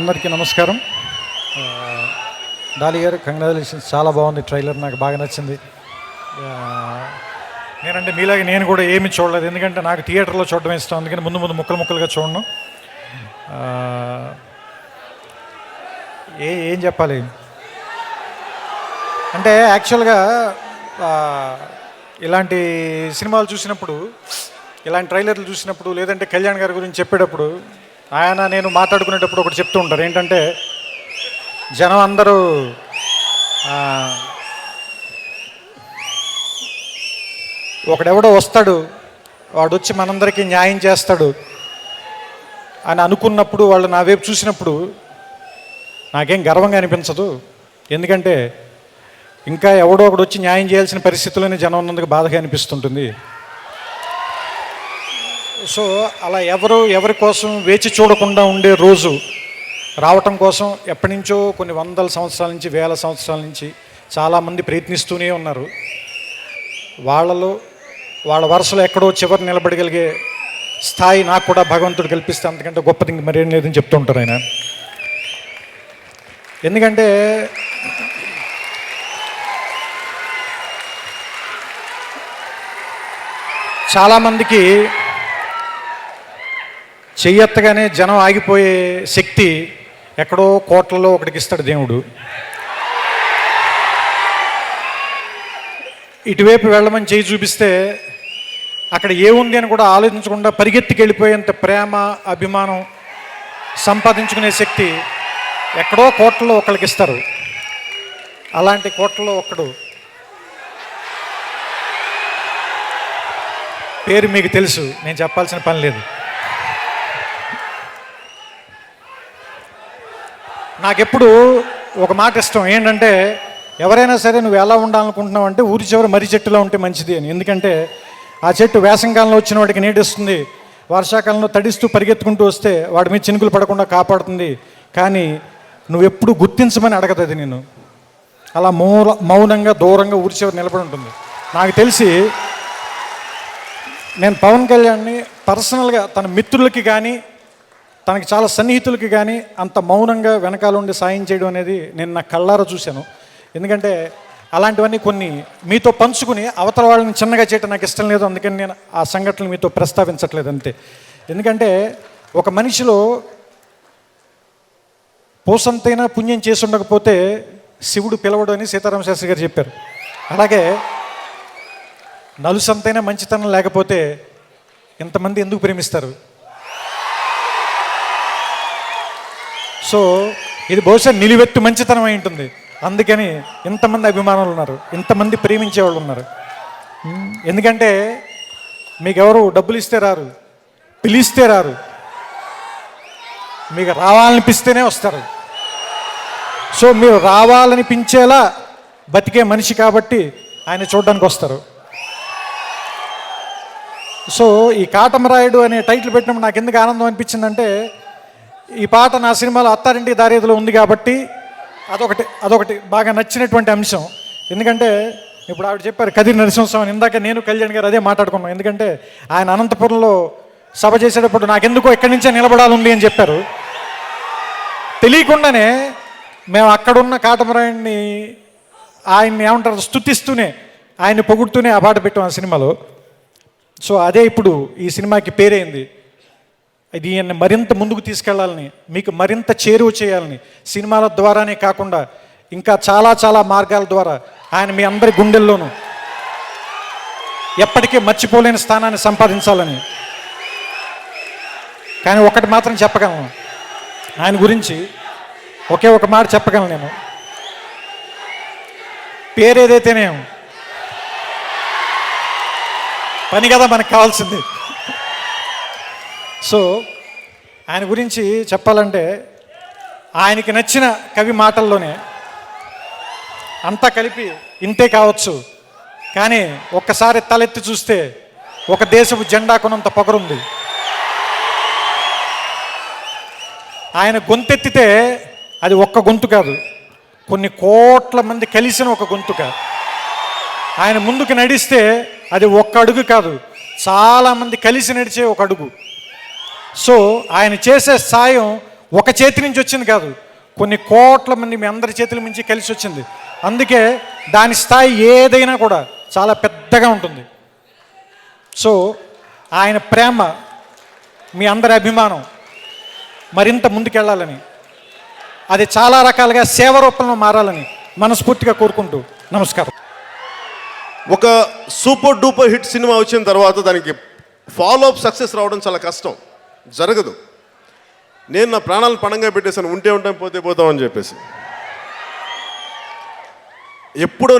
అందరికీ నమస్కారం. డాలి గారు, కంగ్రాచులేషన్స్. చాలా బాగుంది ట్రైలర్, నాకు బాగా నచ్చింది. నేనంటే మీలాగే నేను కూడా ఏమి చూడలేదు, ఎందుకంటే నాకు థియేటర్లో చూడడం ఇష్టం, అందుకని ముందు ముక్కలుగా చూడను. ఏం చెప్పాలి అంటే, యాక్చువల్గా ఇలాంటి సినిమాలు చూసినప్పుడు, ఇలాంటి ట్రైలర్లు చూసినప్పుడు, లేదంటే కళ్యాణ్ గారి గురించి చెప్పేటప్పుడు ఆయన నేను మాట్లాడుకునేటప్పుడు ఒకటి చెప్తూ ఉంటారు. ఏంటంటే, జనం అందరూ ఒకడెవడో వస్తాడు, వాడు వచ్చి మనందరికీ న్యాయం చేస్తాడు అని అనుకున్నప్పుడు, వాళ్ళు నా వైపు చూసినప్పుడు నాకేం గర్వంగా అనిపించదు. ఎందుకంటే ఇంకా ఎవడో ఒకడు వచ్చి న్యాయం చేయాల్సిన పరిస్థితుల్లోనే జనం ఉన్నందుకు బాధగా అనిపిస్తుంటుంది. సో అలా ఎవరి కోసం వేచి చూడకుండా ఉండే రోజు రావటం కోసం ఎప్పటి నుంచో కొన్ని వందల సంవత్సరాల నుంచి, వేల సంవత్సరాల నుంచి చాలామంది ప్రయత్నిస్తూనే ఉన్నారు. వాళ్ళ వరుసలో ఎక్కడో చివరి నిలబడగలిగే స్థాయి నాకు కూడా భగవంతుడు కల్పిస్తే అంతకంటే గొప్పది ఇంక మరేం లేదని చెప్తూ ఉంటారు ఆయన. ఎందుకంటే చాలామందికి చెయ్యెత్తగానే జనం ఆగిపోయే శక్తి ఎక్కడో కోట్లలో ఒకటికి ఇస్తాడు దేవుడు. ఇటువైపు వెళ్ళమని చేయి చూపిస్తే అక్కడ ఏముంది అని కూడా ఆలోచించకుండా పరిగెత్తికి వెళ్ళిపోయేంత ప్రేమ, అభిమానం సంపాదించుకునే శక్తి ఎక్కడో కోట్లలో ఒకరికి ఇస్తారు. అలాంటి కోట్లలో ఒక్కడు పేరు మీకు తెలుసు, నేను చెప్పాల్సిన పని లేదు. నాకెప్పుడు ఒక మాట ఇష్టం, ఏంటంటే ఎవరైనా సరే నువ్వు ఎలా ఉండాలనుకుంటున్నావు అంటే ఊరి చివరి మర్రి చెట్టులో ఉంటే మంచిది అని. ఎందుకంటే ఆ చెట్టు వేసంకాలంలో వచ్చిన వాడికి నీడిస్తుంది, వర్షాకాలంలో తడిస్తూ పరిగెత్తుకుంటూ వస్తే వాడి మీద చినుకులు పడకుండా కాపాడుతుంది. కానీ నువ్వెప్పుడు గుర్తించమని అడగదు అది నేను. అలా మౌనంగా దూరంగా ఊరి చివరి నిలబడి ఉంటుంది. నాకు తెలిసి నేను పవన్ కళ్యాణ్ని పర్సనల్గా తన మిత్రులకి కానీ, తనకి చాలా సన్నిహితులకి కానీ అంత మౌనంగా వెనకాల ఉండి సాయం చేయడం అనేది నేను నా కళ్ళారా చూశాను. ఎందుకంటే అలాంటివన్నీ కొన్ని మీతో పంచుకుని అవతల వాళ్ళని చిన్నగా చేయటం నాకు ఇష్టం లేదు. అందుకని నేను ఆ సంఘటనలు మీతో ప్రస్తావించట్లేదు అంతే. ఎందుకంటే ఒక మనిషిలో పోసంతైనా పుణ్యం చేసి ఉండకపోతే శివుడు పిలవడు అని సీతారామ శాస్త్రి గారు చెప్పారు. అలాగే నలుసంతైనా మంచితనం లేకపోతే ఇంతమంది ఎందుకు ప్రేమిస్తారు? సో ఇది బహుశా నిలువెత్తు మంచితనం అయి ఉంటుంది, అందుకని ఇంతమంది అభిమానులు ఉన్నారు, ఇంతమంది ప్రేమించేవాళ్ళు ఉన్నారు. ఎందుకంటే మీకు ఎవరు డబ్బులు ఇస్తే రారు, పిలిస్తే రారు, మీకు రావాలనిపిస్తేనే వస్తారు. సో మీరు రావాలనిపించేలా బతికే మనిషి కాబట్టి ఆయన చూడడానికి వస్తారు. సో ఈ కాటమరాయుడు అనే టైటిల్ పెట్టినప్పుడు నాకు ఎందుకు ఆనందం అనిపించిందంటే, ఈ పాట నా సినిమాలో అత్తారింటికి దారేదిలో ఉంది కాబట్టి అదొకటి బాగా నచ్చినటువంటి అంశం. ఎందుకంటే ఇప్పుడు ఆవిడ చెప్పారు కదిరి నరసింహస్వామి, ఇందాక నేను కళ్యాణ్ గారు అదే మాట్లాడుకున్నాం. ఎందుకంటే ఆయన అనంతపురంలో సభ చేసేటప్పుడు నాకెందుకో ఎక్కడి నుంచే నిలబడాలి అని చెప్పారు. తెలియకుండానే మేము అక్కడున్న కాటమరాయుడిని ఆయన్ని ఏమంటారు స్తుతిస్తూనే, ఆయన్ని పొగుడుతూనే ఆ పాట పెట్టాం ఆ సినిమాలో. సో అదే ఇప్పుడు ఈ సినిమాకి పేరైంది. ఇది ఈయన్ని మరింత ముందుకు తీసుకెళ్లాలని, మీకు మరింత చేరువ చేయాలని, సినిమాల ద్వారానే కాకుండా ఇంకా చాలా మార్గాల ద్వారా ఆయన మీ అందరి గుండెల్లోనూ ఎప్పటికీ మర్చిపోలేని స్థానాన్ని సంపాదించాలని. కానీ ఒకటి మాత్రం చెప్పగలను, ఆయన గురించి ఒకే ఒక మాట చెప్పగలను నేను. పేరేదైతేనే పని కదా మనకు కావాల్సింది. సో ఆయన గురించి చెప్పాలంటే, ఆయనకి నచ్చిన కవి మాటల్లోనే అంతా కలిపి ఇంతే కావచ్చు, కానీ ఒక్కసారి తలెత్తి చూస్తే ఒక దేశపు జెండా కొనంత పొగరుంది. ఆయన గొంతెత్తితే అది ఒక్క గొంతు కాదు, కొన్ని కోట్ల మంది కలిసిన ఒక గొంతుక. ఆయన ముందుకు నడిస్తే అది ఒక్క అడుగు కాదు, చాలామంది కలిసి నడిచే ఒక అడుగు. సో ఆయన చేసే సాయం ఒక చేతి నుంచి వచ్చింది కాదు, కొన్ని కోట్ల మంది మీ అందరి చేతుల నుంచి కలిసి వచ్చింది. అందుకే దాని స్థాయి ఏదైనా కూడా చాలా పెద్దగా ఉంటుంది. సో ఆయన ప్రేమ, మీ అందరి అభిమానం మరింత ముందుకెళ్ళాలని, అది చాలా రకాలుగా సేవ రూపంలో మారాలని మనస్ఫూర్తిగా కోరుకుంటూ నమస్కారం. ఒక సూపర్ డూపర్ హిట్ సినిమా వచ్చిన తర్వాత దానికి ఫాలో అప్ సక్సెస్ రావడం చాలా కష్టం, జరగదు. నేను నా ప్రాణాలను పణంగా పెట్టేశాను, ఉంటే ఉంటాం పోతే పోతాం అని చెప్పేసి. ఎప్పుడో